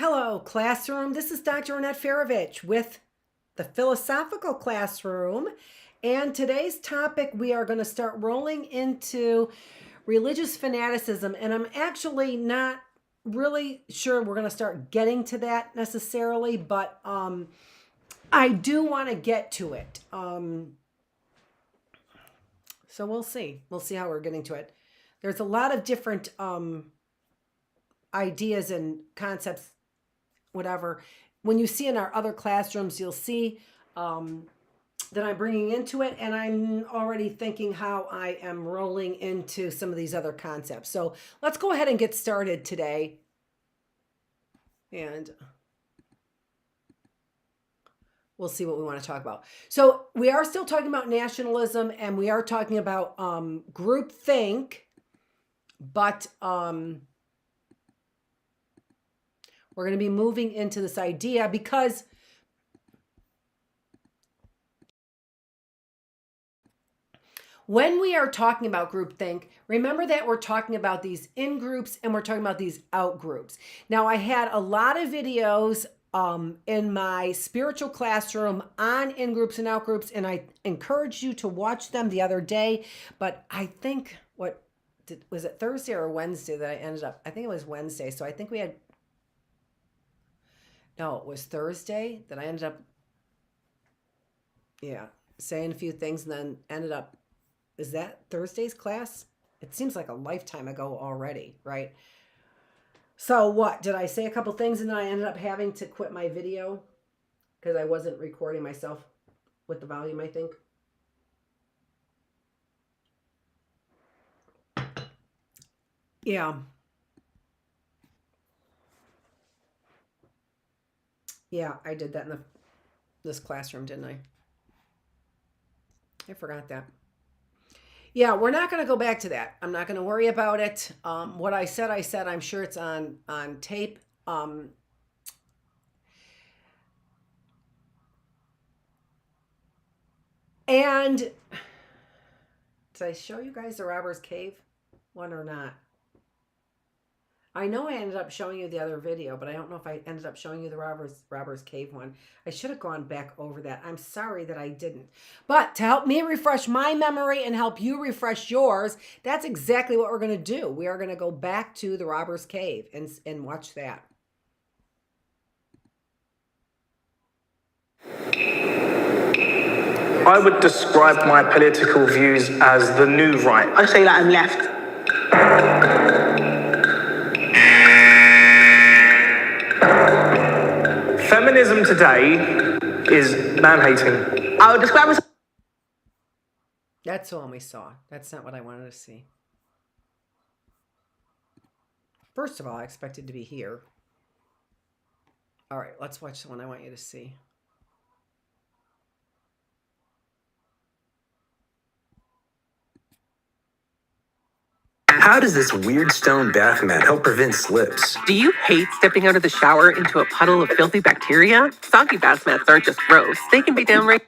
Hello, classroom. This is Dr. Annette Feravich with the Philosophical Classroom. And today's topic, we are going to start rolling into religious fanaticism. And I'm actually not really sure we're going to start getting to that necessarily, but I do want to get to it. So we'll see. We'll see how we're getting to it. There's a lot of different ideas and concepts, whatever. When you see in our other classrooms, you'll see that I'm bringing into it, and I'm already thinking how I am rolling into some of these other concepts. So let's go ahead and get started today. And we'll see what we want to talk about. So we are still talking about nationalism, and we are talking about groupthink, but we're going to be moving into this idea because when we are talking about groupthink, remember that we're talking about these in-groups and we're talking about these out-groups. Now, I had a lot of videos in my spiritual classroom on in-groups and out-groups, and I encouraged you to watch them the other day, but I think, was it Thursday or Wednesday that I ended up, I think it was Wednesday, so I think we had, no, it was Thursday that I ended up, saying a few things and then ended up, is that Thursday's class? It seems like a lifetime ago already, right? So what, did I say a couple things and then I ended up having to quit my video because I wasn't recording myself with the volume, I think. Yeah. Yeah, I did that in this classroom, didn't I? I forgot that. Yeah, we're not going to go back to that. I'm not going to worry about it. What I said. I'm sure it's on tape. And did I show you guys the Robber's Cave one or not? I know I ended up showing you the other video, but I don't know if I ended up showing you the Robber's Cave one. I should have gone back over that. I'm sorry that I didn't. But to help me refresh my memory and help you refresh yours, that's exactly what we're going to do. We are going to go back to the Robber's Cave and watch that. I would describe my political views as the new right. I say that I'm left. Feminism today is man-hating. I would describe myself. That's the one we saw. That's not what I wanted to see. First of all, I expected to be here. All right, let's watch the one I want you to see. How does this weird stone bath mat help prevent slips? Do you hate stepping out of the shower into a puddle of filthy bacteria? Soggy bath mats aren't just gross. They can be downright...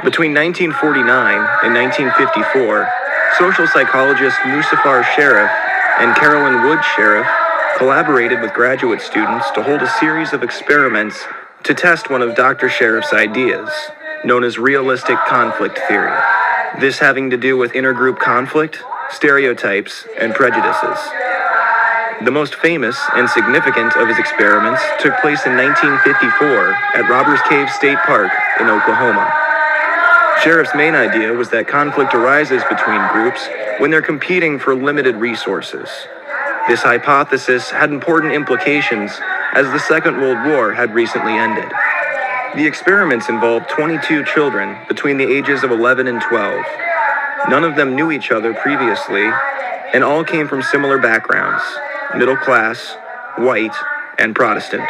Between 1949 and 1954, social psychologist Muzaffar Sherif and Carolyn Wood Sherif collaborated with graduate students to hold a series of experiments to test one of Dr. Sherif's ideas, known as realistic conflict theory. This having to do with intergroup conflict, stereotypes, and prejudices. The most famous and significant of his experiments took place in 1954 at Robbers Cave State Park in Oklahoma. Sherif's main idea was that conflict arises between groups when they're competing for limited resources. This hypothesis had important implications as the Second World War had recently ended. The experiments involved 22 children between the ages of 11 and 12. None of them knew each other previously, and all came from similar backgrounds, middle class, white, and Protestant.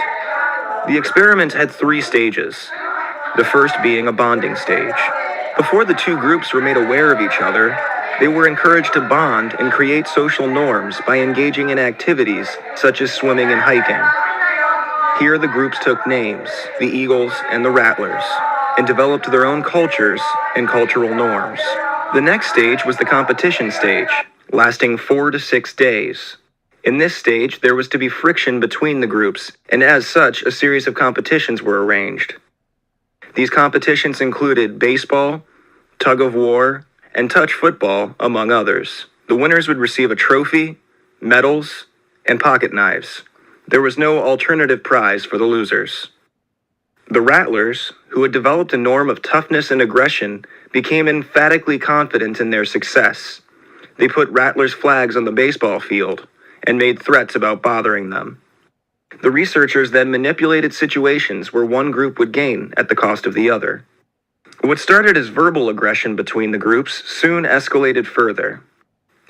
The experiment had 3 stages, the first being a bonding stage. Before the two groups were made aware of each other, they were encouraged to bond and create social norms by engaging in activities such as swimming and hiking. Here the groups took names, the Eagles and the Rattlers, and developed their own cultures and cultural norms. The next stage was the competition stage, lasting 4 to 6 days. In this stage, there was to be friction between the groups, and as such, a series of competitions were arranged. These competitions included baseball, tug of war, and touch football, among others. The winners would receive a trophy, medals, and pocket knives. There was no alternative prize for the losers. The Rattlers, who had developed a norm of toughness and aggression, became emphatically confident in their success. They put Rattlers' flags on the baseball field and made threats about bothering them. The researchers then manipulated situations where one group would gain at the cost of the other. What started as verbal aggression between the groups soon escalated further.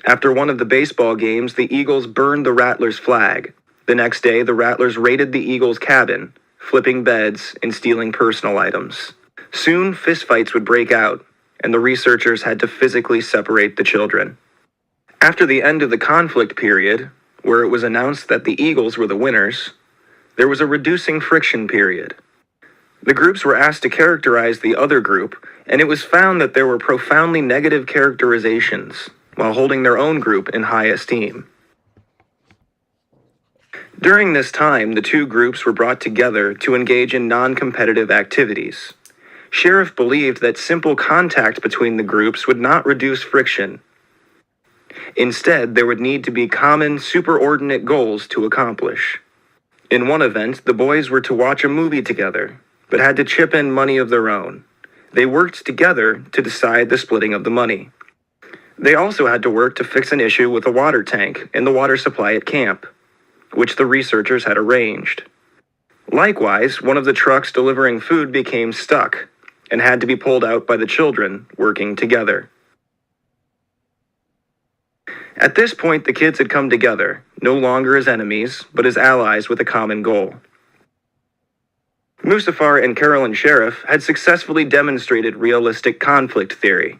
After one of the baseball games, the Eagles burned the Rattlers' flag. The next day, the Rattlers raided the Eagles' cabin, flipping beds and stealing personal items. Soon, fistfights would break out, and the researchers had to physically separate the children. After the end of the conflict period, where it was announced that the Eagles were the winners, there was a reducing friction period. The groups were asked to characterize the other group, and it was found that there were profoundly negative characterizations, while holding their own group in high esteem. During this time, the two groups were brought together to engage in non-competitive activities. Sheriff believed that simple contact between the groups would not reduce friction. Instead, there would need to be common, superordinate goals to accomplish. In one event, the boys were to watch a movie together, but had to chip in money of their own. They worked together to decide the splitting of the money. They also had to work to fix an issue with a water tank and the water supply at camp, which the researchers had arranged. Likewise, one of the trucks delivering food became stuck and had to be pulled out by the children working together. At this point, the kids had come together, no longer as enemies, but as allies with a common goal. Mustafar and Carolyn Sheriff had successfully demonstrated realistic conflict theory.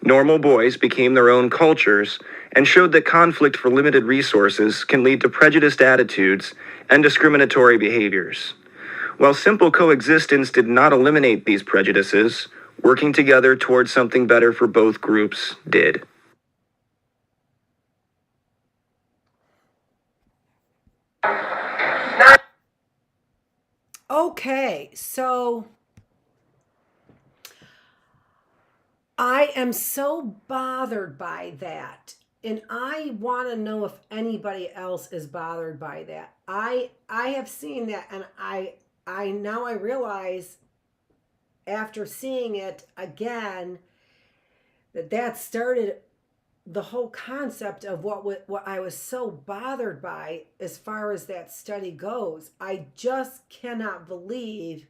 Normal boys became their own cultures and showed that conflict for limited resources can lead to prejudiced attitudes and discriminatory behaviors. While simple coexistence did not eliminate these prejudices, working together towards something better for both groups did. Okay, so I am so bothered by that. And I want to know if anybody else is bothered by that. I have seen that, and I now I realize after seeing it again that started the whole concept of what I was so bothered by as far as that study goes. I just cannot believe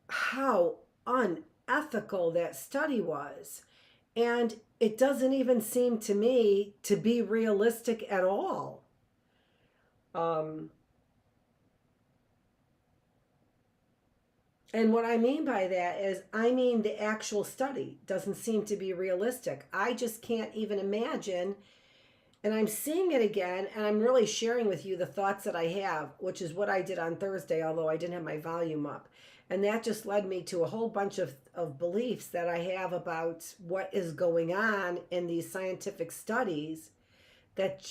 how unethical that study was. And it doesn't even seem to me to be realistic at all. And what I mean by that is, I mean the actual study doesn't seem to be realistic. I just can't even imagine. And I'm seeing it again, and I'm really sharing with you the thoughts that I have, which is what I did on Thursday, although I didn't have my volume up. And that just led me to a whole bunch of beliefs that I have about what is going on in these scientific studies that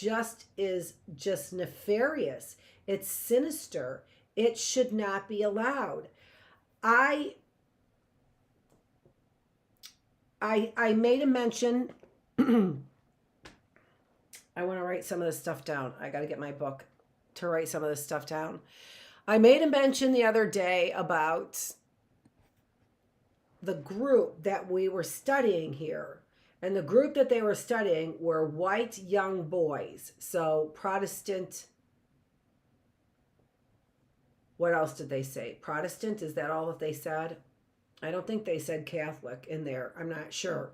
is just nefarious. It's sinister. It should not be allowed. I made a mention. I want to write some of this stuff down. I got to get my book to write some of this stuff down. I made a mention the other day about the group that we were studying here. And the group that they were studying were white young boys. So Protestant. What else did they say? Protestant? Is that all that they said? I don't think they said Catholic in there. I'm not sure.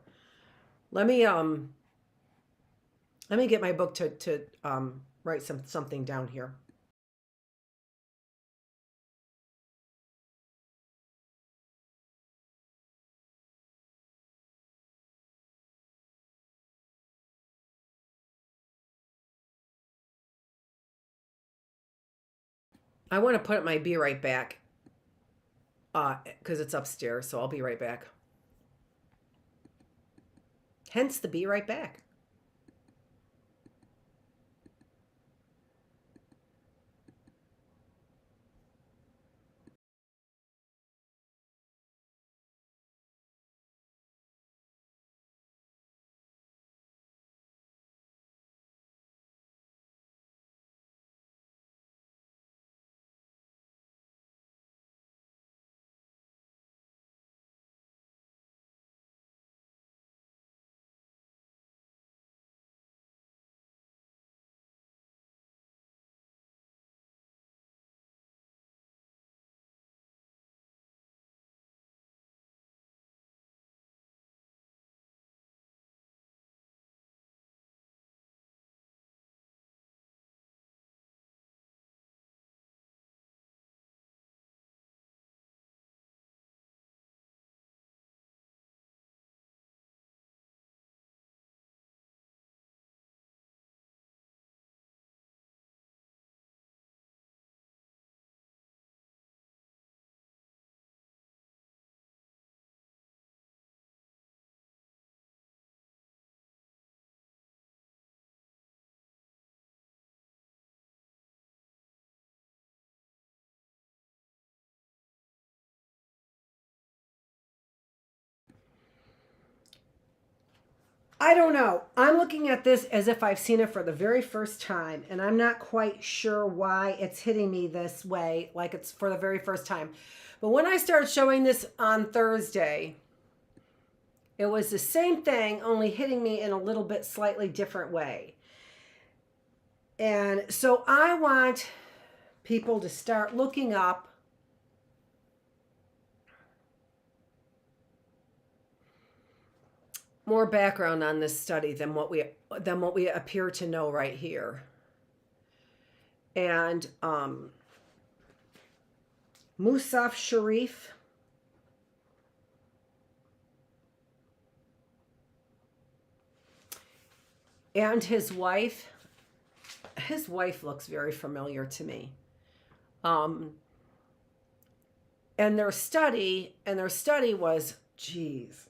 Let me get my book to write something down here. I want to put my be right back because it's upstairs, so I'll be right back. Hence the be right back. I don't know. I'm looking at this as if I've seen it for the very first time, and I'm not quite sure why it's hitting me this way, like it's for the very first time. But when I started showing this on Thursday, it was the same thing, only hitting me in a little bit slightly different way. And so I want people to start looking up more background on this study than what we appear to know right here. And Musaf Sharif and his wife looks very familiar to me. And their study was, geez.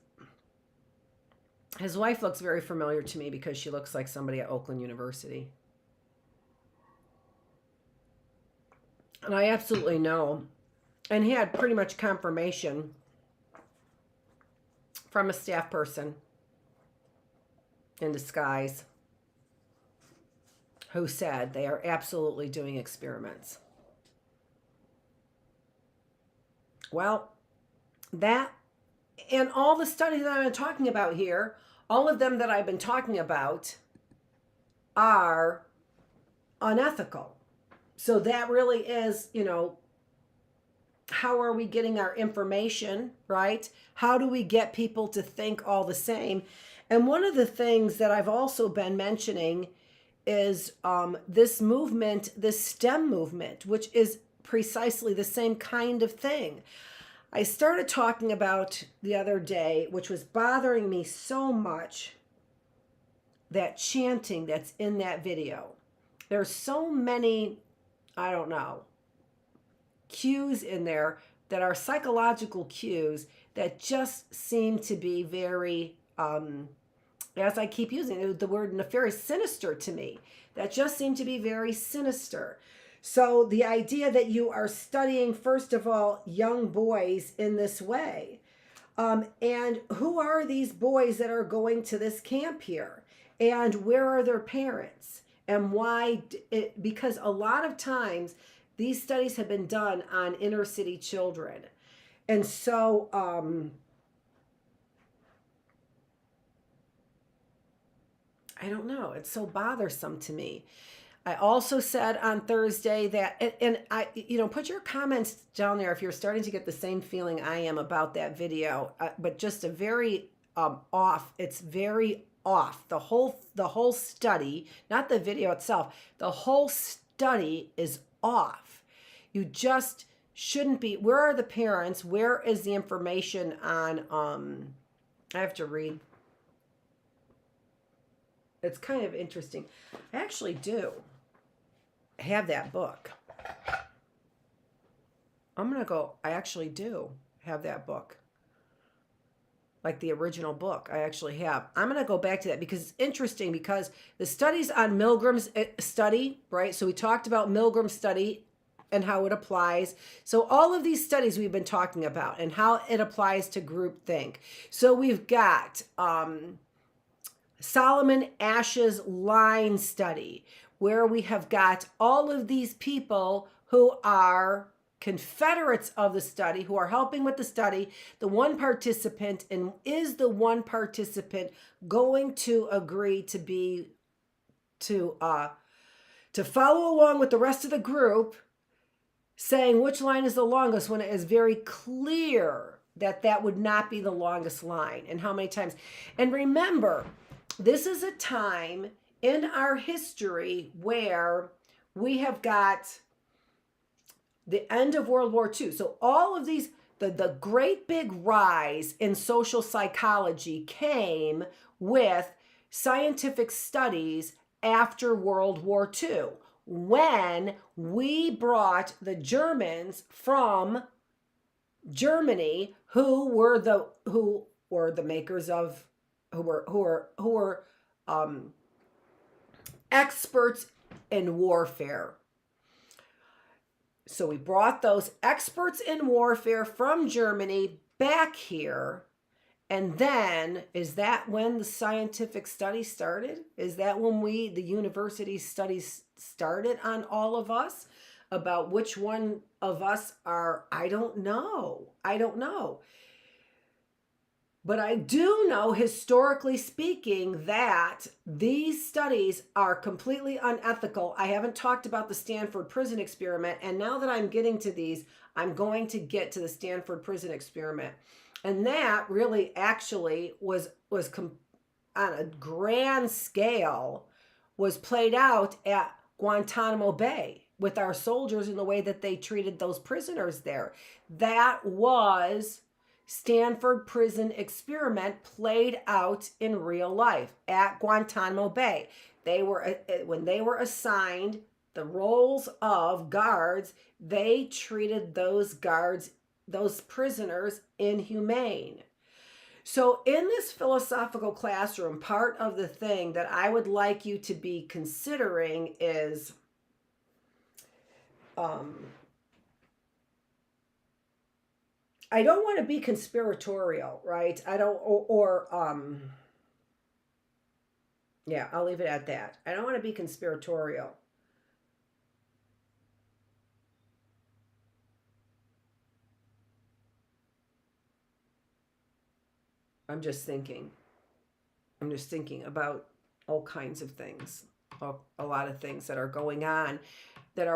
His wife looks very familiar to me because she looks like somebody at Oakland University. And I absolutely know. And he had pretty much confirmation from a staff person in disguise who said they are absolutely doing experiments. Well, that and all the studies that I've been talking about here, all of them that I've been talking about are unethical. So that really is, how are we getting our information, right? How do we get people to think all the same? And one of the things that I've also been mentioning is this movement, this STEM movement, which is precisely the same kind of thing. I started talking about the other day, which was bothering me so much, that chanting that's in that video. There's so many, I don't know, cues in there that are psychological cues that just seem to be very, as I keep using the word nefarious, sinister to me. That just seem to be very sinister. So the idea that you are studying, first of all, young boys in this way, and who are these boys that are going to this camp here? And where are their parents? And why? Because a lot of times these studies have been done on inner city children. And so I don't know. It's so bothersome to me. I also said on Thursday that, and I, put your comments down there if you're starting to get the same feeling I am about that video, but just a very off. It's very off. The whole study, not the video itself, the whole study is off. You just shouldn't be. Where are the parents? Where is the information on, I have to read. It's kind of interesting. I actually do have that book. I'm going to go, I actually do have that book. Like the original book, I actually have. I'm going to go back to that because it's interesting, because the studies on Milgram's study, right? So we talked about Milgram's study and how it applies. So all of these studies we've been talking about and how it applies to groupthink. So we've got Solomon Asch's line study, where we have got all of these people who are Confederates of the study, who are helping with the study, the one participant, and is the one participant going to agree to be to follow along with the rest of the group, saying which line is the longest, when it is very clear that that would not be the longest line, and how many times. And remember, this is a time in our history where we have got the end of World War II. So all of these, the great big rise in social psychology came with scientific studies after World War II, when we brought the Germans from Germany, who were the makers of, who were experts in warfare. So we brought those experts in warfare from Germany back here. And then, is that when the scientific study started? Is that when the university studies started on all of us? About which one of us are, I don't know. But I do know, historically speaking, that these studies are completely unethical. I haven't talked about the Stanford prison experiment. And now that I'm getting to these, I'm going to get to the Stanford prison experiment. And that really actually was on a grand scale, was played out at Guantanamo Bay with our soldiers in the way that they treated those prisoners there. That was Stanford prison experiment played out in real life at Guantanamo Bay. When they were assigned the roles of guards, they treated those guards, those prisoners, inhumane. So in this philosophical classroom, part of the thing that I would like you to be considering is I don't want to be conspiratorial, right? I don't, yeah, I'll leave it at that. I don't want to be conspiratorial. I'm just thinking about all kinds of things, a lot of things that are going on, that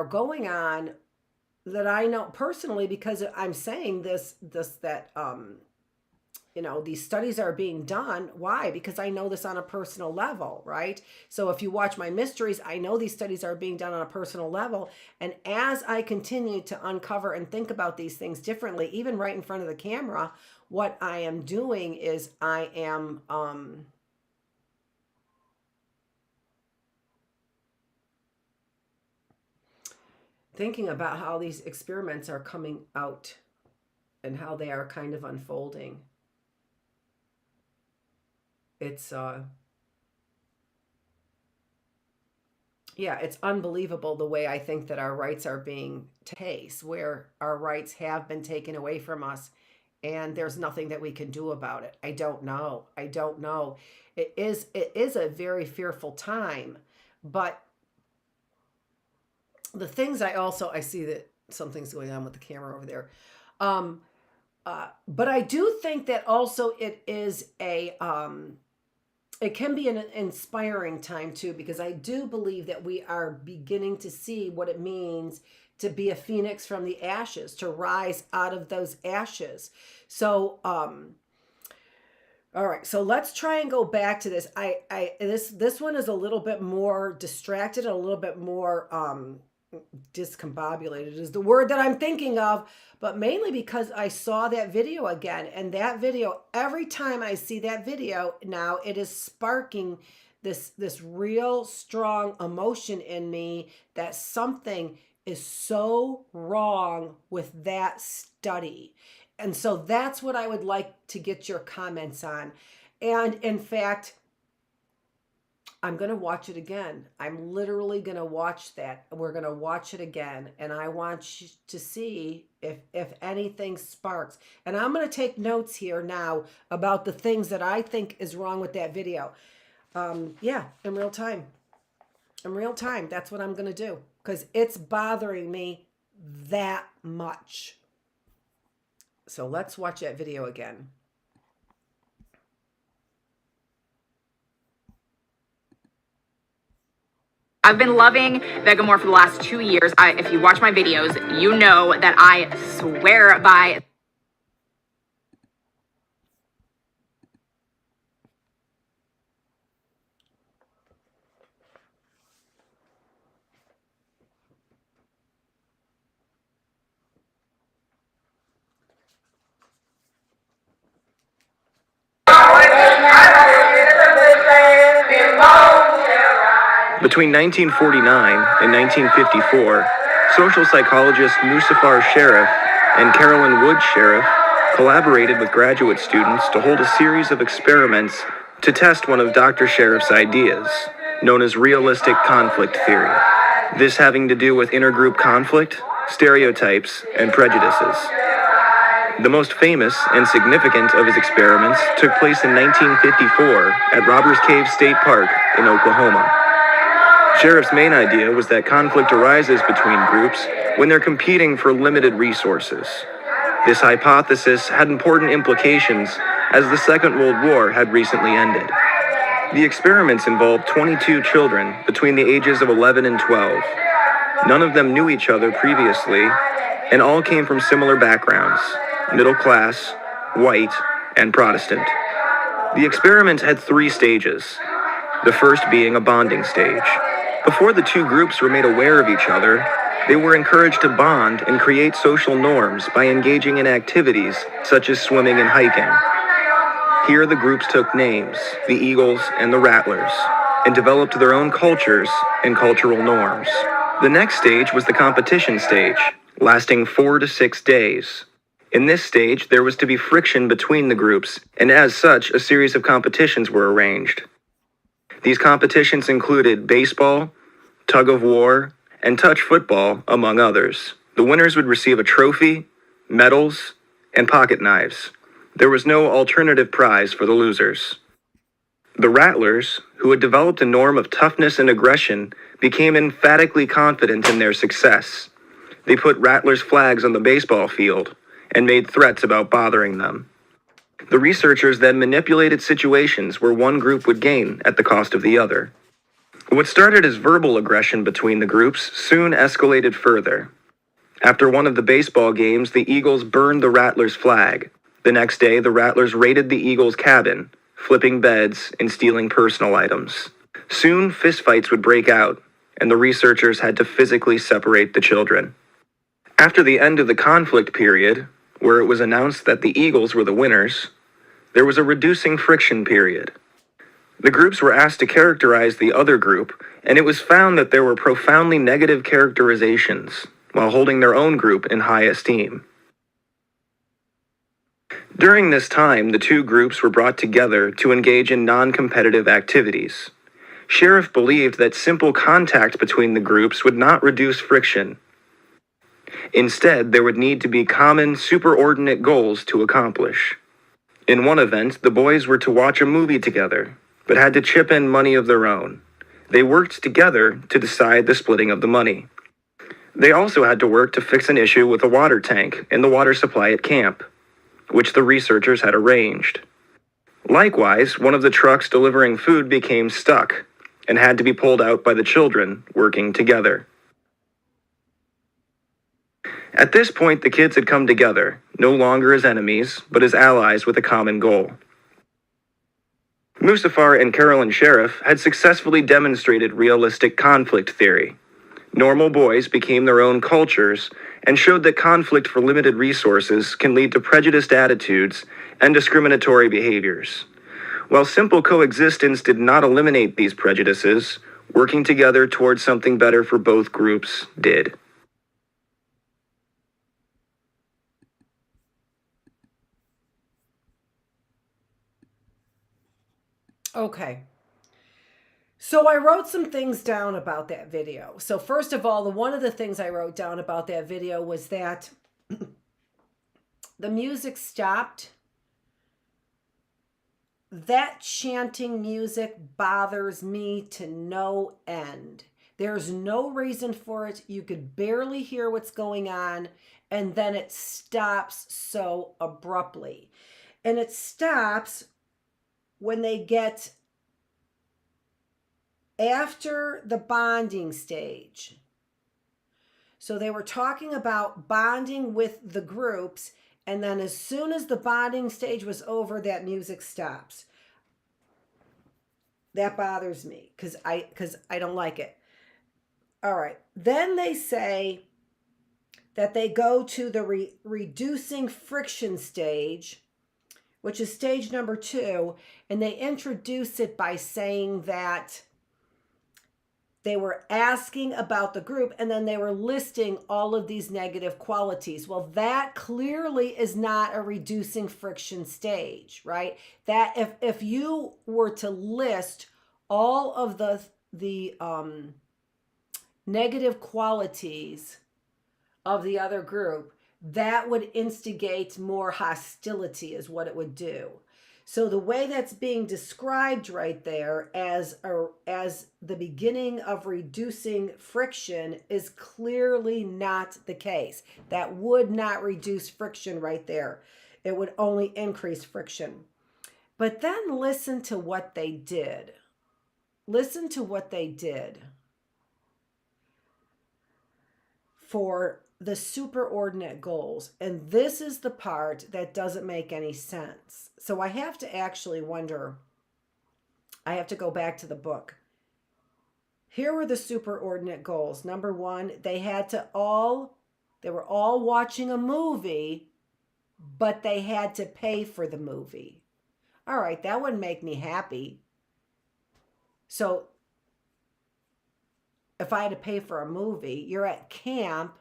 I know personally, because I'm saying that these studies are being done. Why? Because I know this on a personal level, right? So if you watch my mysteries, I know these studies are being done on a personal level. And as I continue to uncover and think about these things differently, even right in front of the camera, what I am doing is I am thinking about how these experiments are coming out and how they are kind of unfolding. It's it's unbelievable the way I think that our rights are being taken, where our rights have been taken away from us, and there's nothing that we can do about it. I don't know. It is a very fearful time, but the things I see that something's going on with the camera over there. But I do think that also it is it can be an inspiring time too, because I do believe that we are beginning to see what it means to be a phoenix from the ashes, to rise out of those ashes. So, all right, so let's try and go back to this. This one is a little bit more distracted, a little bit more discombobulated is the word that I'm thinking of, but mainly because I saw that video again, and that video, every time I see that video now, it is sparking this real strong emotion in me that something is so wrong with that study. And so that's what I would like to get your comments on. And in fact, I'm going to watch it again. I'm literally going to watch that. We're going to watch it again. And I want you to see if anything sparks. And I'm going to take notes here now about the things that I think is wrong with that video. Yeah, in real time. In real time, that's what I'm going to do. Because it's bothering me that much. So let's watch that video again. I've been loving Vegamore for the last 2 years. If you watch my videos, you know that I swear by Between 1949 and 1954, social psychologist Musafar Sharif and Carolyn Wood Sharif collaborated with graduate students to hold a series of experiments to test one of Dr. Sharif's ideas, known as realistic conflict theory. This having to do with intergroup conflict, stereotypes, and prejudices. The most famous and significant of his experiments took place in 1954 at Robbers Cave State Park in Oklahoma. Sharif's main idea was that conflict arises between groups when they're competing for limited resources. This hypothesis had important implications as the Second World War had recently ended. The experiments involved 22 children between the ages of 11 and 12. None of them knew each other previously, and all came from similar backgrounds: middle class, white, and Protestant. The experiment had 3 stages, the first being a bonding stage. Before the two groups were made aware of each other, they were encouraged to bond and create social norms by engaging in activities such as swimming and hiking. Here the groups took names, the Eagles and the Rattlers, and developed their own cultures and cultural norms. The next stage was the competition stage, lasting 4 to 6 days. In this stage, there was to be friction between the groups, and as such, a series of competitions were arranged. These competitions included baseball, tug of war, and touch football, among others. The winners would receive a trophy, medals, and pocket knives. There was no alternative prize for the losers. The Rattlers, who had developed a norm of toughness and aggression, became emphatically confident in their success. They put Rattlers' flags on the baseball field and made threats about bothering them. The researchers then manipulated situations where one group would gain at the cost of the other. What started as verbal aggression between the groups soon escalated further. After one of the baseball games, the Eagles burned the Rattlers' flag. The next day, the Rattlers raided the Eagles' cabin, flipping beds and stealing personal items. Soon, fistfights would break out, and the researchers had to physically separate the children. After the end of the conflict period, where it was announced that the Eagles were the winners, there was a reducing friction period. The groups were asked to characterize the other group, and it was found that there were profoundly negative characterizations, while holding their own group in high esteem. During this time, the two groups were brought together to engage in non-competitive activities. Sharif believed that simple contact between the groups would not reduce friction. Instead, there would need to be common, superordinate goals to accomplish. In one event, the boys were to watch a movie together, but had to chip in money of their own. They worked together to decide the splitting of the money. They also had to work to fix an issue with a water tank and the water supply at camp, which the researchers had arranged. Likewise, one of the trucks delivering food became stuck and had to be pulled out by the children working together. At this point, the kids had come together, no longer as enemies, but as allies with a common goal. Musafar and Carolyn Sharif had successfully demonstrated realistic conflict theory. Normal boys became their own cultures and showed that conflict for limited resources can lead to prejudiced attitudes and discriminatory behaviors. While simple coexistence did not eliminate these prejudices, working together towards something better for both groups did. Okay. So I wrote some things down about that video. So first of all, one of the things I wrote down about that video was that the music stopped. That chanting music bothers me to no end. There's no reason for it. You could barely hear what's going on, and then it stops so abruptly. And it stops when they get after the bonding stage. So they were talking about bonding with the groups, and then as soon as the bonding stage was over, that music stops. That bothers me because I don't like it. All right. Then they say that they go to the reducing friction stage, which is stage number 2, and they introduce it by saying that they were asking about the group, and then they were listing all of these negative qualities. Well, that clearly is not a reducing friction stage, right? That if you were to list all of the negative qualities of the other group, that would instigate more hostility is what it would do. So the way that's being described right there as the beginning of reducing friction is clearly not the case. That would not reduce friction right there. It would only increase friction. But then listen to what they did. Listen to what they did for the superordinate goals. And this is the part that doesn't make any sense. So I have to actually wonder, I have to go back to the book. Here were the superordinate goals. Number 1, they were all watching a movie, but they had to pay for the movie. All right, that wouldn't make me happy. So if I had to pay for a movie, you're at camp,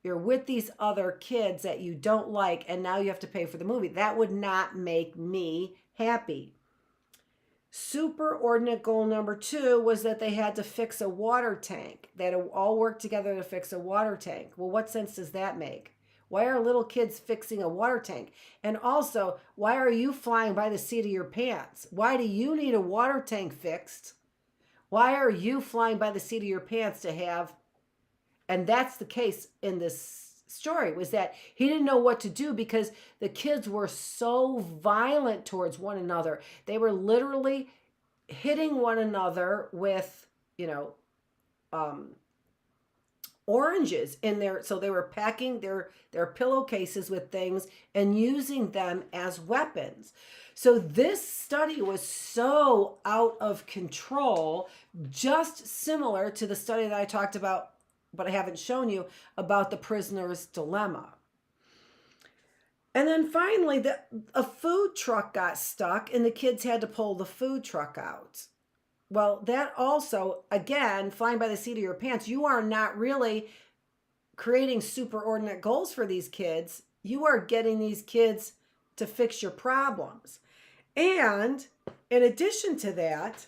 you're with these other kids that you don't like, and now you have to pay for the movie. That would not make me happy. Superordinate goal number 2 was that they had to fix a water tank. They had to all work together to fix a water tank. Well, what sense does that make? Why are little kids fixing a water tank? And also, why are you flying by the seat of your pants? Why do you need a water tank fixed? Why are you flying by the seat of your pants to have... And that's the case in this story, was that he didn't know what to do because the kids were so violent towards one another. They were literally hitting one another with, oranges in there. So they were packing their pillowcases with things and using them as weapons. So this study was so out of control, just similar to the study that I talked about, but I haven't shown you, about the prisoner's dilemma. And then finally, a food truck got stuck and the kids had to pull the food truck out. Well, that also, again, flying by the seat of your pants, you are not really creating superordinate goals for these kids. You are getting these kids to fix your problems. And in addition to that,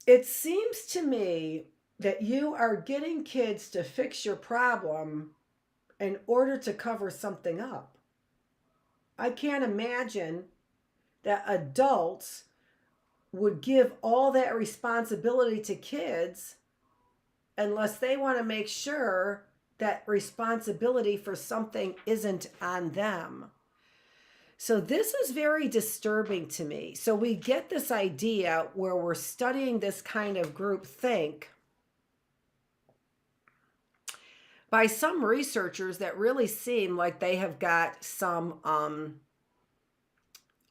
it seems to me that you are getting kids to fix your problem in order to cover something up. I can't imagine that adults would give all that responsibility to kids unless they want to make sure that responsibility for something isn't on them. So this is very disturbing to me. So we get this idea where we're studying this kind of group think by some researchers that really seem like they have got some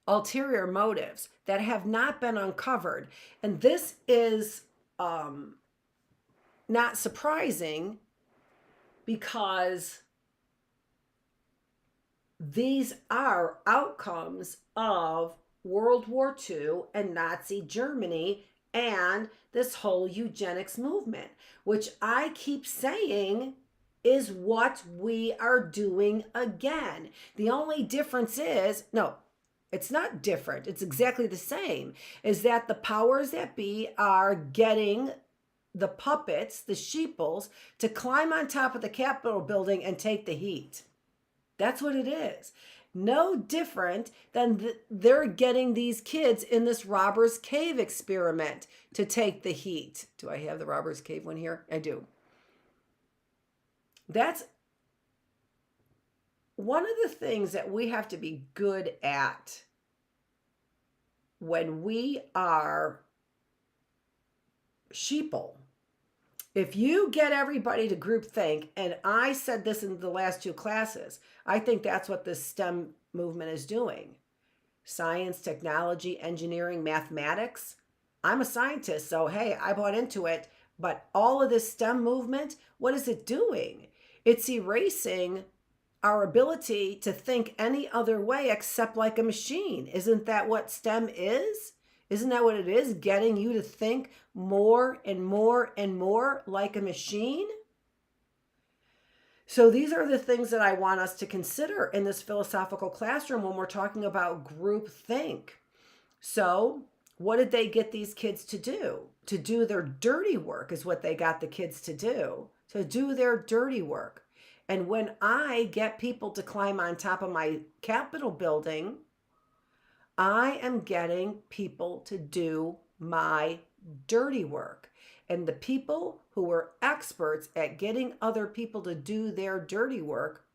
ulterior motives that have not been uncovered. And this is not surprising because these are outcomes of World War II and Nazi Germany and this whole eugenics movement, which I keep saying is what we are doing again. The only difference is, It's not different. It's exactly the same. Is that the powers that be are getting the puppets, the sheeples, to climb on top of the Capitol building and take the heat. That's what it is. No different than they're getting these kids in this Robbers Cave experiment to take the heat. Do I have the Robbers Cave one here? I do. That's one of the things that we have to be good at when we are sheeple. If you get everybody to group think, and I said this in the last 2 classes, I think that's what this STEM movement is doing. Science, technology, engineering, mathematics. I'm a scientist, so hey, I bought into it. But all of this STEM movement, what is it doing? It's erasing our ability to think any other way except like a machine. Isn't that what STEM is? Isn't that what it is? Getting you to think more and more and more like a machine? So these are the things that I want us to consider in this philosophical classroom when we're talking about group think. So what did they get these kids to do? To do their dirty work is what they got the kids to do. To do their dirty work. And when I get people to climb on top of my Capitol building, I am getting people to do my dirty work. And the people who were experts at getting other people to do their dirty work,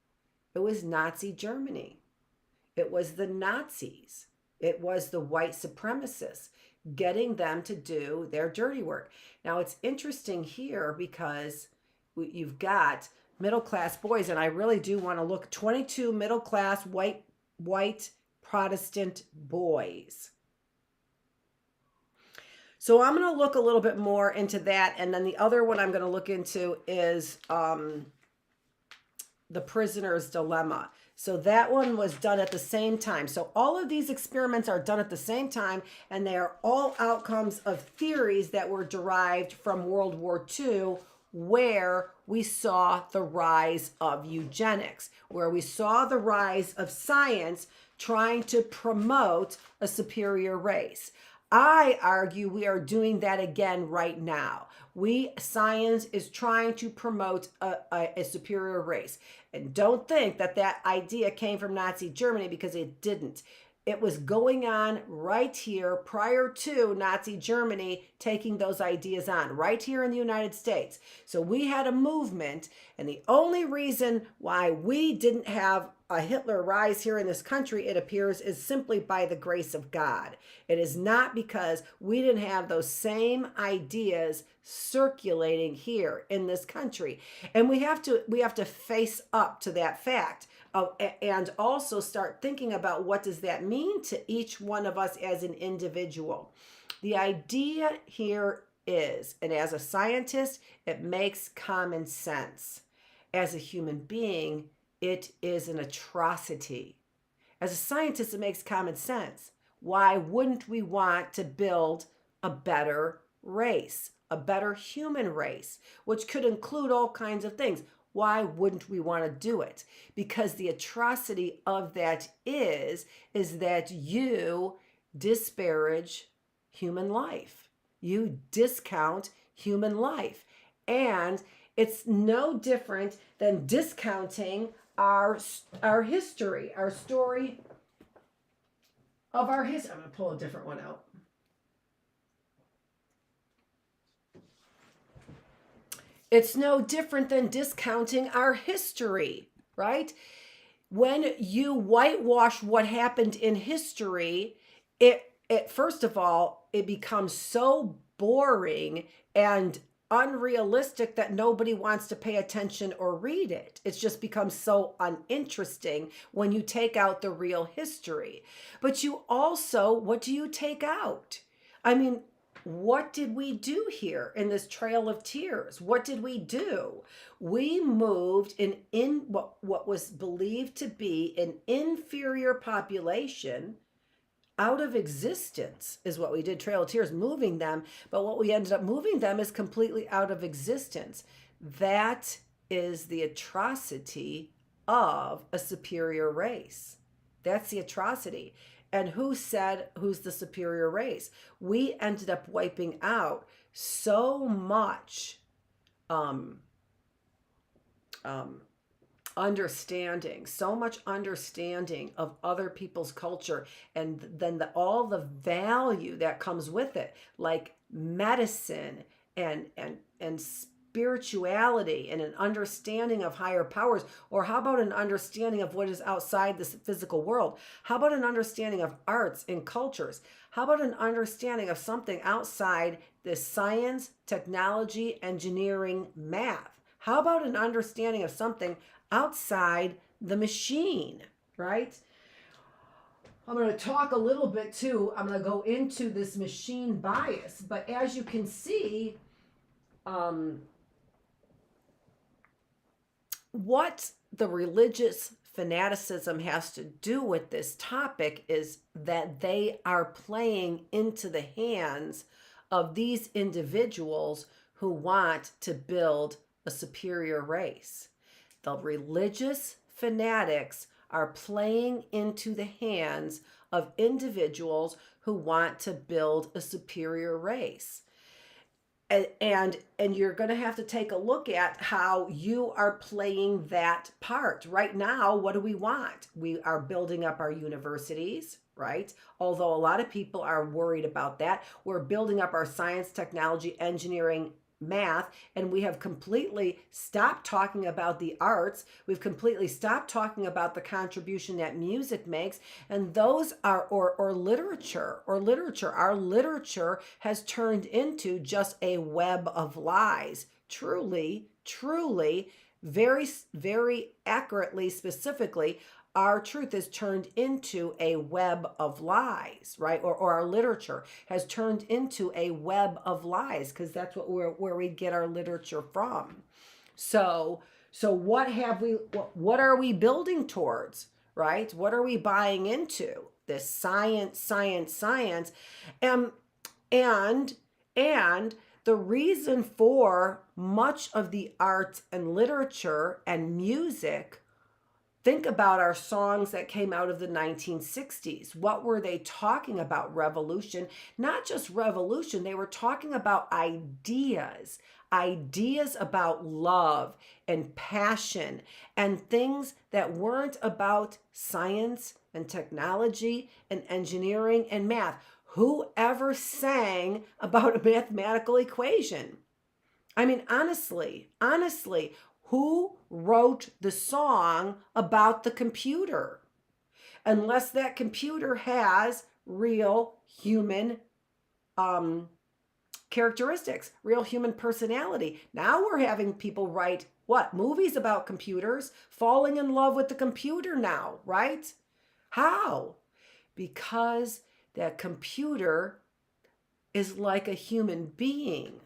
it was Nazi Germany. It was the Nazis. It was the white supremacists getting them to do their dirty work. Now it's interesting here because you've got middle-class boys, and I really do want to look 22 middle-class white Protestant boys. So I'm going to look a little bit more into that, and then the other one I'm going to look into is the prisoner's dilemma. So that one was done at the same time. So all of these experiments are done at the same time, and they are all outcomes of theories that were derived from World War II, where we saw the rise of eugenics, where we saw the rise of science trying to promote a superior race. I argue we are doing that again right now. Science is trying to promote a superior race. And don't think that that idea came from Nazi Germany, because it didn't. It was going on right here prior to Nazi Germany taking those ideas on, right here in the United States. So we had a movement, and the only reason why we didn't have a Hitler rise here in this country, it appears, is simply by the grace of God. It is not because we didn't have those same ideas circulating here in this country. And we have to face up to that fact. And also start thinking about what does that mean to each one of us as an individual. The idea here is, and as a scientist, it makes common sense. As a human being, it is an atrocity. As a scientist, it makes common sense. Why wouldn't we want to build a better race, a better human race, which could include all kinds of things? Why wouldn't we want to do it? Because the atrocity of that is that you disparage human life. You discount human life. And it's no different than discounting our history, our story of our history. I'm going to pull a different one out. It's no different than discounting our history, right? When you whitewash what happened in history, it first of all, it becomes so boring and unrealistic that nobody wants to pay attention or read it. It's just becomes so uninteresting when you take out the real history. But you also, what do you take out? I mean, what did we do here in this Trail of Tears? What did we do? We moved in what was believed to be an inferior population out of existence is what we did. Trail of Tears, moving them. But what we ended up moving them is completely out of existence. That is the atrocity of a superior race. That's the atrocity. And who said who's the superior race? We ended up wiping out so much understanding, so much understanding of other people's culture, and then all the value that comes with it, like medicine and spirituality and an understanding of higher powers. Or how about an understanding of what is outside this physical world? How about an understanding of arts and cultures? How about an understanding of something outside this science, technology, engineering, math? How about an understanding of something outside the machine, right? I'm going to talk a little bit too. I'm going to go into this machine bias, but as you can see, what the religious fanaticism has to do with this topic is that they are playing into the hands of these individuals who want to build a superior race. The religious fanatics are playing into the hands of individuals who want to build a superior race. And you're going to have to take a look at how you are playing that part. Right now, what do we want? We are building up our universities, right? Although a lot of people are worried about that. We're building up our science, technology, engineering, math, and we have completely stopped talking about the arts. We've completely stopped talking about the contribution that music makes, and those are or literature. Our literature has turned into just a web of lies. Truly, very, very accurately, specifically, our truth is turned into a web of lies, right? Or our literature has turned into a web of lies, because that's where we get our literature from. So what are we building towards, right? What are we buying into? This science, and the reason for much of the art and literature and music. Think about our songs that came out of the 1960s. What were they talking about? Revolution. Not just revolution, they were talking about ideas about love and passion, and things that weren't about science and technology and engineering and math. Who ever sang about a mathematical equation? I mean, honestly, who wrote the song about the computer? Unless that computer has real human characteristics, real human personality. Now we're having people write what? Movies about computers, falling in love with the computer now, right? How? Because that computer is like a human being.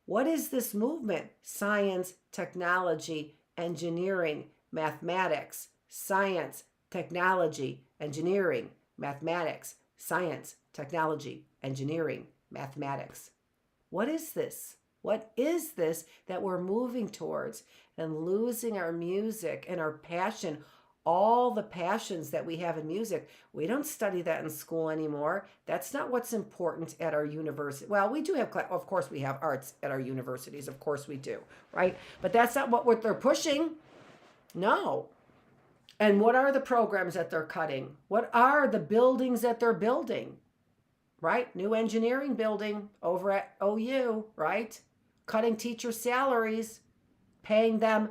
What is this movement? Science, technology, engineering, mathematics. Science, technology, engineering, mathematics. Science, technology, engineering, mathematics. What is this? What is this that we're moving towards and losing our music and our passion? All the passions that we have in music, we don't study that in school anymore. That's not what's important at our university. Well, we do have, of course, we have arts at our universities. Of course we do, right? But that's not what they're pushing. No. And what are the programs that they're cutting? What are the buildings that they're building? Right? New engineering building over at OU, right? Cutting teacher salaries, paying them,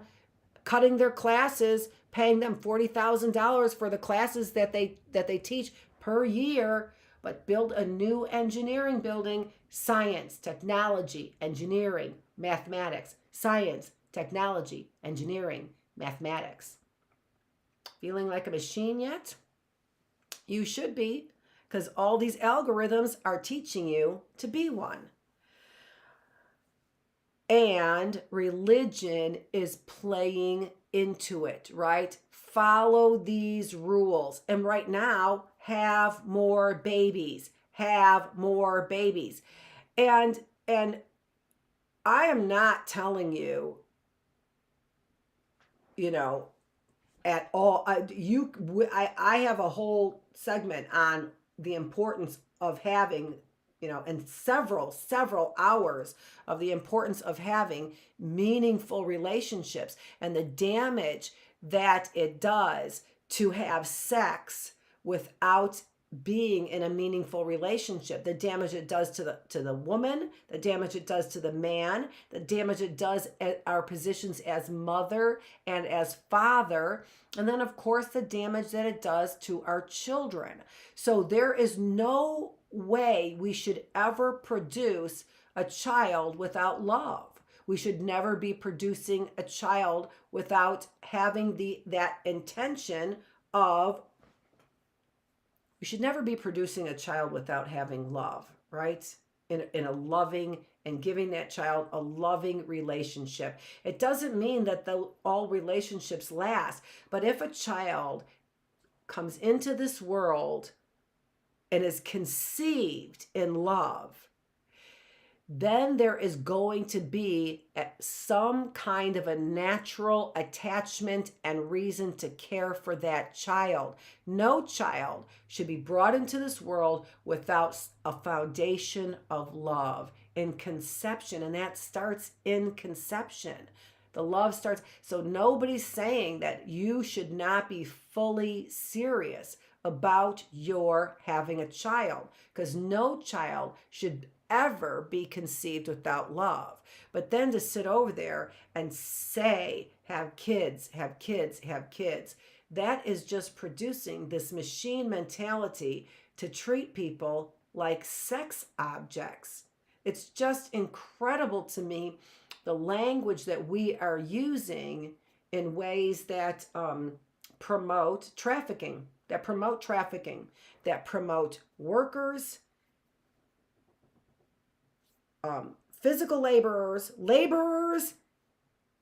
cutting their classes, paying them $40,000 for the classes that they teach per year, but build a new engineering building. Science, technology, engineering, mathematics. Science, technology, engineering, mathematics. Feeling like a machine yet? You should be, because all these algorithms are teaching you to be one. And religion is playing into it, right? Follow these rules. And right now, have more babies. Have more babies. And I am not telling you, at all. I have a whole segment on the importance of having, and several hours of the importance of having meaningful relationships and the damage that it does to have sex without being in a meaningful relationship, the damage it does to the woman, the damage it does to the man, the damage it does at our positions as mother and as father, and then of course the damage that it does to our children. So there is no way we should ever produce a child without love. We should never be producing a child without having that intention of, we should never be producing a child without having love, right? In a loving and giving that child a loving relationship. It doesn't mean that all relationships last, but if a child comes into this world and is conceived in love, then there is going to be some kind of a natural attachment and reason to care for that child. No child should be brought into this world without a foundation of love in conception, and that starts in conception. The love starts. So nobody's saying that you should not be fully serious about your having a child, because no child should ever be conceived without love. But then to sit over there and say, have kids, have kids, have kids, that is just producing this machine mentality to treat people like sex objects. It's just incredible to me, the language that we are using in ways that promote trafficking, that promote workers, physical laborers,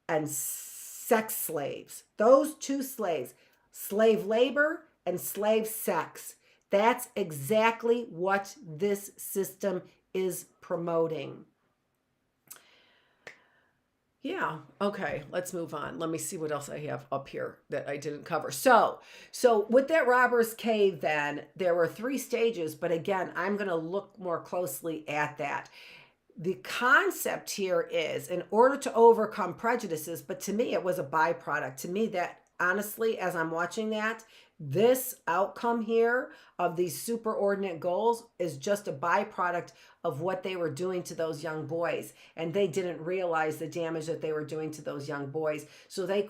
and sex slaves. Those two slaves, slave labor and slave sex. That's exactly what this system is promoting. Yeah, okay, let's move on. Let me see what else I have up here that I didn't cover. So with that robber's cave, then, there were 3 stages, but again, I'm going to look more closely at that. The concept here is, in order to overcome prejudices, but to me it was a byproduct. To me, that honestly, as I'm watching that, this outcome here of these superordinate goals is just a byproduct of what they were doing to those young boys. And they didn't realize the damage that they were doing to those young boys. So they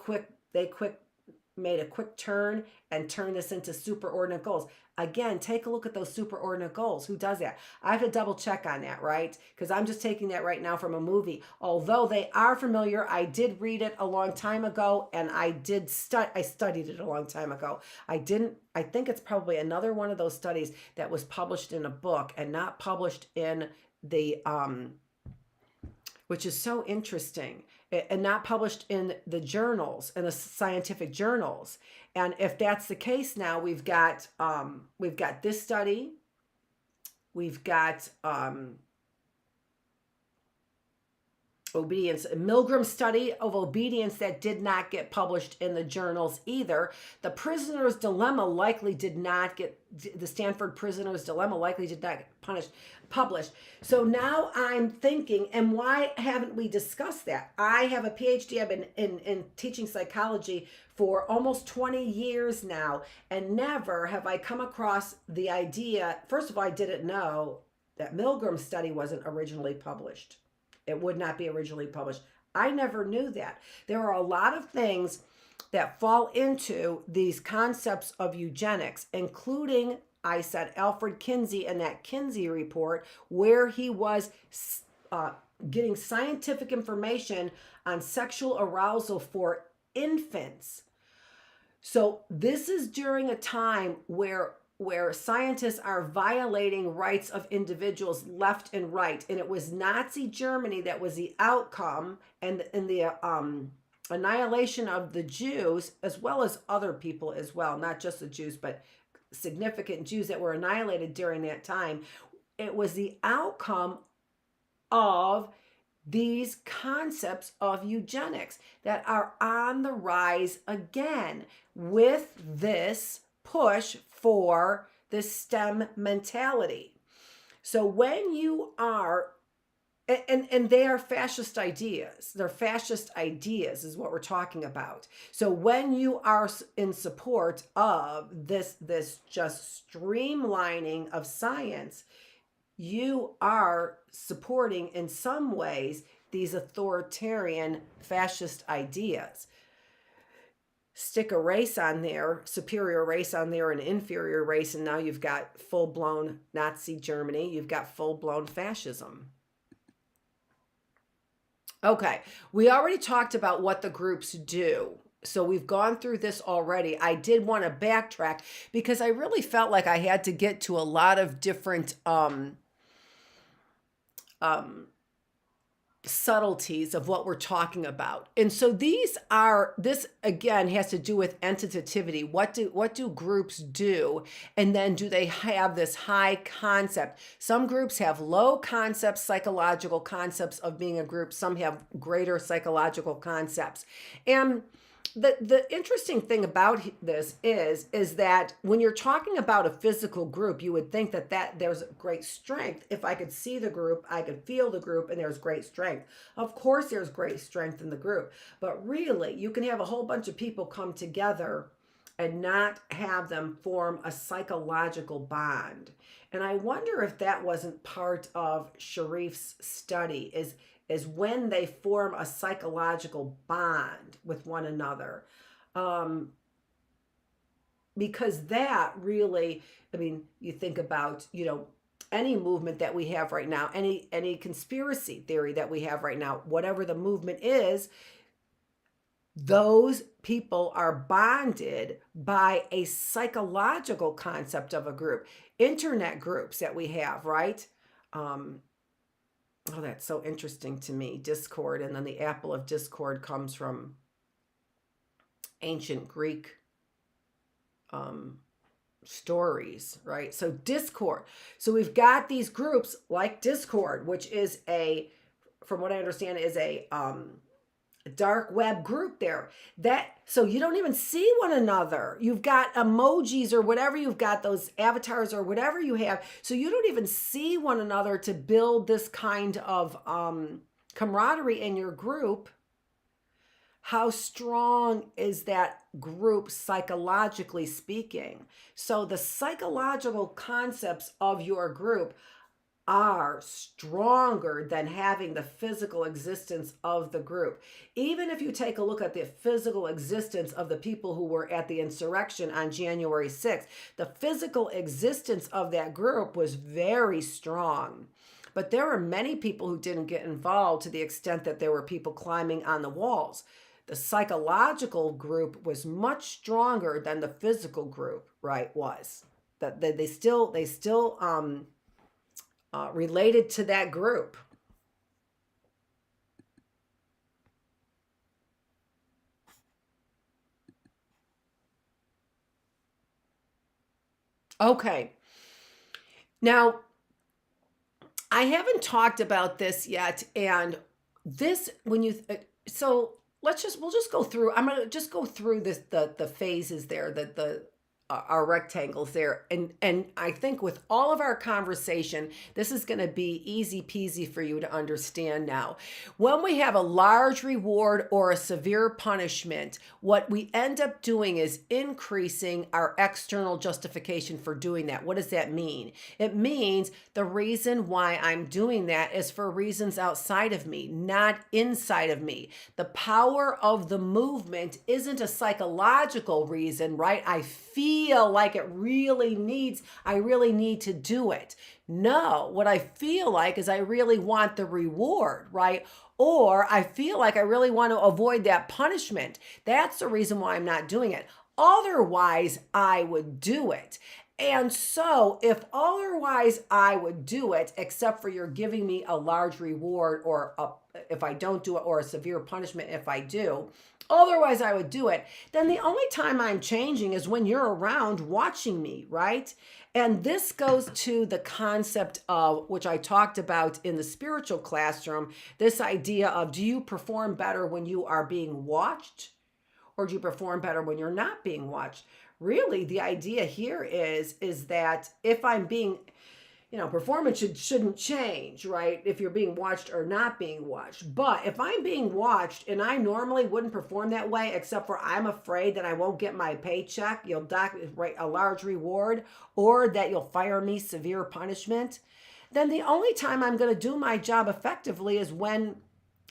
made a quick turn and turned this into superordinate goals. Again, take a look at those superordinate goals. Who does that? I have to double check on that, right? Because I'm just taking that right now from a movie. Although they are familiar, I did read it a long time ago, and I studied it a long time ago. I think it's probably another one of those studies that was published in a book and not published in the, which is so interesting, and not published in the journals, in the scientific journals. And if that's the case, now we've got this study, we've got obedience, a Milgram study of obedience that did not get published in the journals either. The Prisoner's Dilemma likely did not get, the Stanford Prisoner's Dilemma likely did not get published. So now I'm thinking, and why haven't we discussed that? I have a PhD. I've been in teaching psychology for almost 20 years now, and never have I come across the idea. First of all, I didn't know that Milgram study wasn't originally published. It would not be originally published. I never knew that. There are a lot of things that fall into these concepts of eugenics, including, I said, Alfred Kinsey and that Kinsey report, where he was getting scientific information on sexual arousal for infants. So this is during a time where scientists are violating rights of individuals left and right. And it was Nazi Germany that was the outcome, and the annihilation of the Jews, as well as other people as well, not just the Jews, but significant Jews that were annihilated during that time. It was the outcome of these concepts of eugenics that are on the rise again with this push for this STEM mentality. So when you are, and they are fascist ideas. They're fascist ideas is what we're talking about. So when you are in support of this just streamlining of science, you are supporting in some ways these authoritarian fascist ideas. Stick a race on there, superior race on there, an inferior race, and now you've got full-blown Nazi Germany. You've got full-blown fascism. Okay, we already talked about what the groups do. So we've gone through this already. I did want to backtrack because I really felt like I had to get to a lot of different subtleties of what we're talking about. And so this again has to do with entitativity. What do groups do? And then do they have this high concept? Some groups have low concepts, psychological concepts of being a group. Some have greater psychological concepts. And the interesting thing about this is that when you're talking about a physical group, you would think that there's great strength. If I could see the group, I could feel the group, and there's great strength. Of course, there's great strength in the group, but really, you can have a whole bunch of people come together and not have them form a psychological bond. And I wonder if that wasn't part of Sharif's study, is when they form a psychological bond with one another. Because that really, I mean, you think about, any movement that we have right now, any conspiracy theory that we have right now, whatever the movement is, those people are bonded by a psychological concept of a group. Internet groups that we have, right? Oh, that's so interesting to me. Discord, and then the apple of discord comes from ancient Greek stories, right? So Discord. So we've got these groups like Discord, which is from what I understand, is a dark web group there. So you don't even see one another. You've got emojis or whatever, you've got those avatars or whatever you have. So you don't even see one another to build this kind of camaraderie in your group. How strong is that group psychologically speaking? So the psychological concepts of your group are stronger than having the physical existence of the group. Even if you take a look at the physical existence of the people who were at the insurrection on January 6th, the physical existence of that group was very strong. But there were many people who didn't get involved to the extent that there were people climbing on the walls. The psychological group was much stronger than the physical group, right, was. That they still related to that group. Okay. Now, I haven't talked about this yet, and this, we'll just go through. I'm going to just go through this, the phases there, our rectangles there. And I think with all of our conversation, this is going to be easy peasy for you to understand now. When we have a large reward or a severe punishment, what we end up doing is increasing our external justification for doing that. What does that mean? It means the reason why I'm doing that is for reasons outside of me, not inside of me. The power of the movement isn't a psychological reason, right? I feel like I really need to do it. No, what I feel like is I really want the reward, right? Or I feel like I really want to avoid that punishment. That's the reason why I'm not doing it. Otherwise, I would do it. And so if otherwise I would do it, except for you're giving me a large reward or if I don't do it, or a severe punishment if I do, otherwise I would do it, then the only time I'm changing is when you're around watching me, right? And this goes to the concept of, which I talked about in the spiritual classroom, this idea of, do you perform better when you are being watched? Or do you perform better when you're not being watched? really the idea here is that if I'm being, performance shouldn't change, right? If you're being watched or not being watched. But if I'm being watched and I normally wouldn't perform that way, except for I'm afraid that I won't get my paycheck, you'll dock a large reward, or that you'll fire me, severe punishment, then the only time I'm going to do my job effectively is when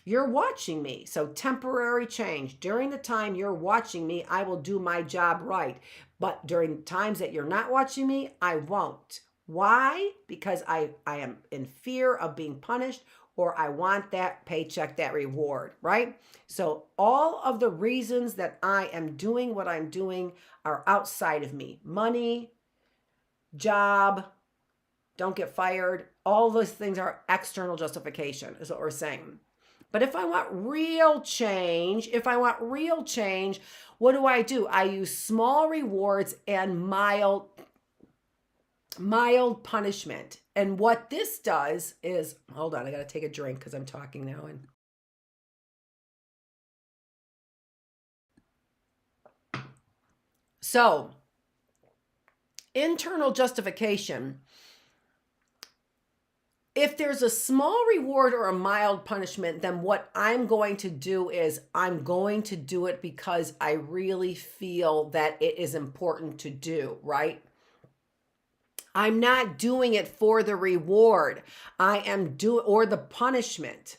you're watching me. So temporary change. During the time you're watching me, I will do my job right. But during times that you're not watching me, I won't. Why? Because I am in fear of being punished, or I want that paycheck, that reward, right? So all of the reasons that I am doing what I'm doing are outside of me. Money, job, don't get fired. All those things are external justification, is what we're saying. But if I want real change, what do? I use small rewards and mild punishment. And what this does is, hold on, I got to take a drink because I'm talking now. And so, internal justification. If there's a small reward or a mild punishment, then what I'm going to do is I'm going to do it because I really feel that it is important to do, right? I'm not doing it for the reward. Or the punishment.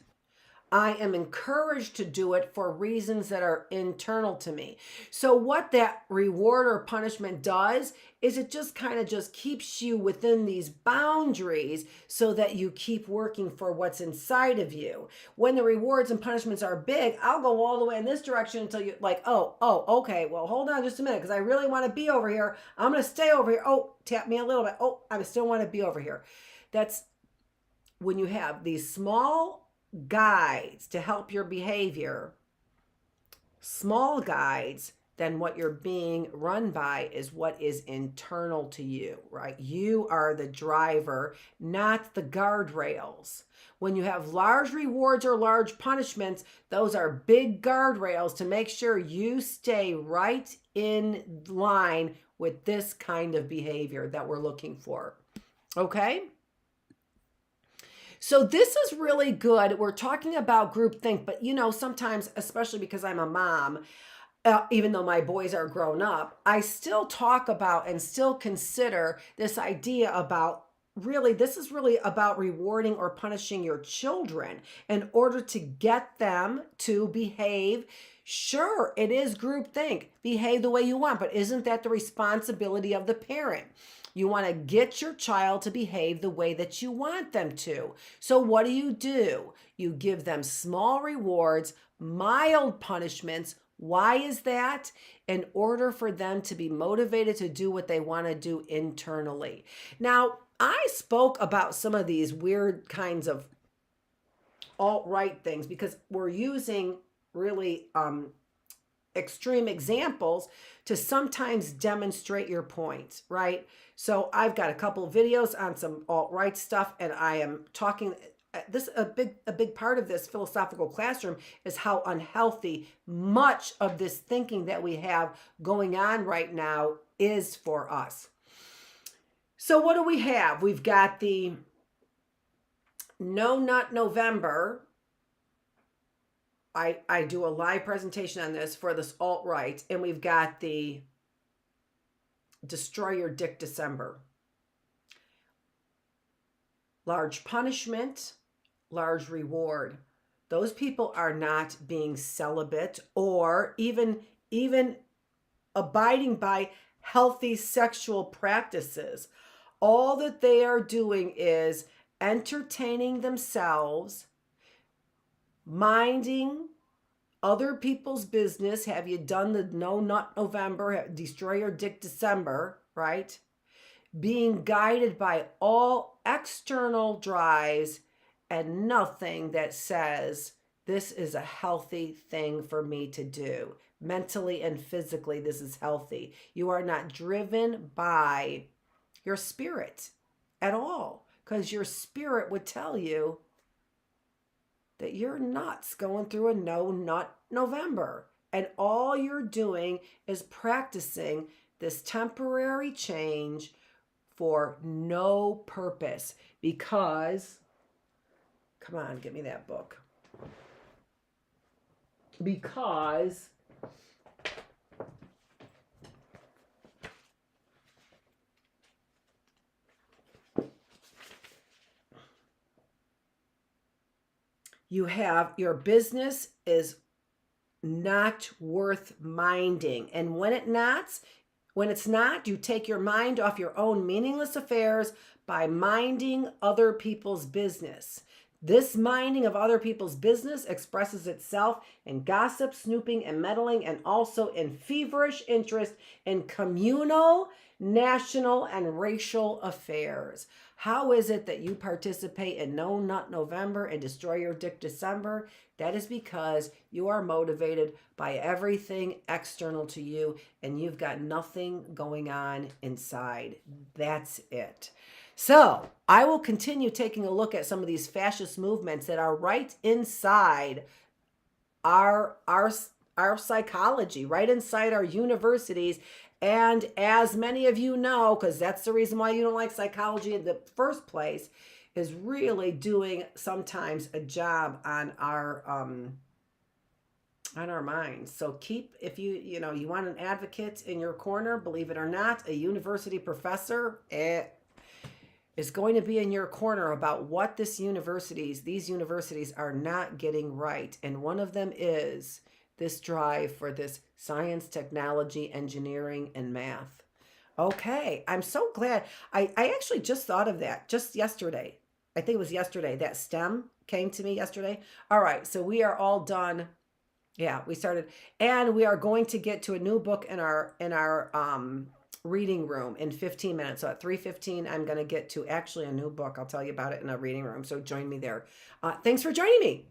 I am encouraged to do it for reasons that are internal to me. So what that reward or punishment does is it just kind of just keeps you within these boundaries so that you keep working for what's inside of you. When the rewards and punishments are big, I'll go all the way in this direction until you're like, oh, okay, well, hold on just a minute because I really want to be over here. I'm going to stay over here. Oh, tap me a little bit. Oh, I still want to be over here. That's when you have these small guides to help your behavior, small guides, then what you're being run by is what is internal to you, right? You are the driver, not the guardrails. When you have large rewards or large punishments, those are big guardrails to make sure you stay right in line with this kind of behavior that we're looking for. Okay? So this is really good. We're talking about groupthink, but sometimes, especially because I'm a mom, even though my boys are grown up, I still talk about and still consider this idea about this is really about rewarding or punishing your children in order to get them to behave. Sure, it is groupthink. Behave the way you want, but isn't that the responsibility of the parent? You want to get your child to behave the way that you want them to. So what do? You give them small rewards, mild punishments. Why is that? In order for them to be motivated to do what they want to do internally. Now, I spoke about some of these weird kinds of alt-right things because we're using really extreme examples to sometimes demonstrate your point, right? So I've got a couple of videos on some alt-right stuff, and I am talking a big part of this philosophical classroom is how unhealthy much of this thinking that we have going on right now is for us. So what do we have? We've got the No Nut November. I do a live presentation on this for this alt-right, and we've got the Destroy Your Dick December. Large punishment, large reward. Those people are not being celibate or even abiding by healthy sexual practices. All that they are doing is entertaining themselves, minding other people's business. Have you done the No Nut November, Destroy Your Dick December, right? Being guided by all external drives and nothing that says this is a healthy thing for me to do. Mentally and physically, this is healthy. You are not driven by your spirit at all, because your spirit would tell you that you're nuts going through a No Nut November. And all you're doing is practicing this temporary change for no purpose because, come on, give me that book. Because you have your business is not worth minding. And when it's not, you take your mind off your own meaningless affairs by minding other people's business. This minding of other people's business expresses itself in gossip, snooping, and meddling, and also in feverish interest in communal, national, and racial affairs. How is it that you participate in No Nut November and Destroy Your Dick December? That is because you are motivated by everything external to you and you've got nothing going on inside. That's it. So I will continue taking a look at some of these fascist movements that are right inside our psychology, right inside our universities. And as many of you know, because that's the reason why you don't like psychology in the first place, is really doing sometimes a job on our minds. So keep, if you want an advocate in your corner, believe it or not, a university professor is going to be in your corner about what these universities are not getting right. And one of them is this drive for this science, technology, engineering, and math. Okay, I'm so glad. I actually just thought of that just yesterday. I think it was yesterday that STEM came to me yesterday. All right, so we are all done. Yeah, we started, and we are going to get to a new book in our reading room in 15 minutes. So at 3:15, I'm going to get to actually a new book. I'll tell you about it in a reading room. So join me there. Thanks for joining me.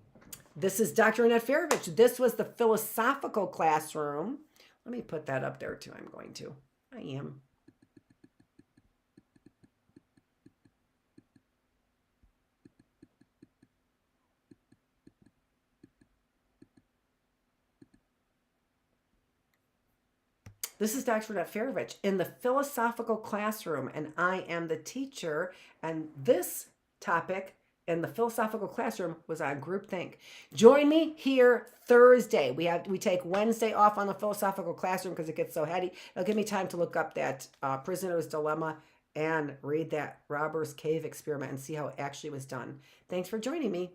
This is Dr. Annette Feravich. This was the philosophical classroom. Let me put that up there too. I'm going to. I am. This is Dr. Annette Feravich in the philosophical classroom, and I am the teacher. And this topic in the philosophical classroom was on groupthink. Join me here Thursday. We take Wednesday off on the philosophical classroom because it gets so heady. It'll give me time to look up that Prisoner's Dilemma and read that Robber's Cave experiment and see how it actually was done. Thanks for joining me.